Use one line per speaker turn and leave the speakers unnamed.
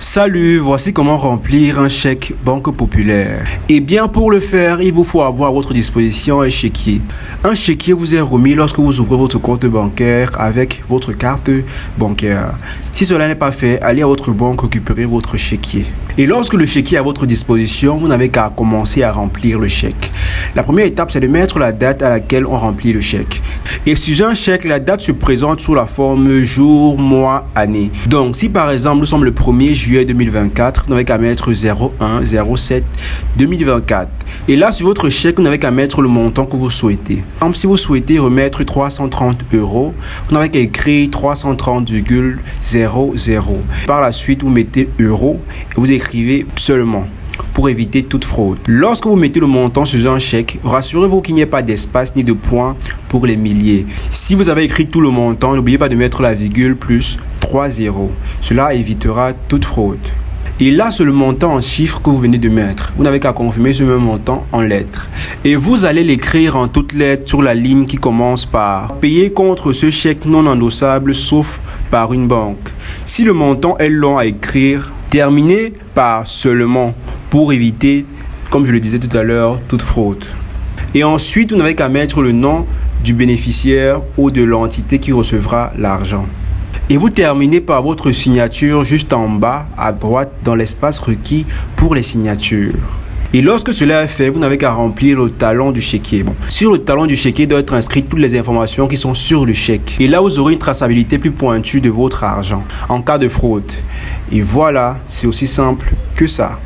Salut, voici comment remplir un chèque Banque Populaire. Et bien pour le faire, il vous faut avoir à votre disposition un chéquier. Un chéquier vous est remis lorsque vous ouvrez votre compte bancaire avec votre carte bancaire. Si cela n'est pas fait, allez à votre banque récupérer votre chéquier. Et lorsque le chéquier est à votre disposition, vous n'avez qu'à commencer à remplir le chèque. La première étape, c'est de mettre la date à laquelle on remplit le chèque. Et sur un chèque, la date se présente sous la forme jour, mois, année. Donc, si par exemple, nous sommes le 1er juillet 2024, vous n'avez qu'à mettre 01/07/2024. Et là, sur votre chèque, vous n'avez qu'à mettre le montant que vous souhaitez. Par exemple, si vous souhaitez remettre 330 €, vous n'avez qu'à écrire 330,00. Par la suite, vous mettez euros et vous écrivez seulement, pour éviter toute fraude. Lorsque vous mettez le montant sur un chèque, rassurez-vous qu'il n'y ait pas d'espace ni de points pour les milliers. Si vous avez écrit tout le montant, n'oubliez pas de mettre la virgule plus 3 zéros. Cela évitera toute fraude. Et là, c'est le montant en chiffres que vous venez de mettre. Vous n'avez qu'à confirmer ce même montant en lettres. Et vous allez l'écrire en toutes lettres sur la ligne qui commence par « Payer contre ce chèque non endossable sauf par une banque ». Si le montant est long à écrire, terminez par « Seulement » pour éviter, comme je le disais tout à l'heure, toute fraude. Et ensuite, vous n'avez qu'à mettre le nom du bénéficiaire ou de l'entité qui recevra l'argent. Et vous terminez par votre signature juste en bas à droite dans l'espace requis pour les signatures. Et lorsque cela est fait, vous n'avez qu'à remplir le talon du chéquier. Sur le talon du chéquier doit être inscrites toutes les informations qui sont sur le chèque. Et là, vous aurez une traçabilité plus pointue de votre argent en cas de fraude. Et voilà, c'est aussi simple que ça.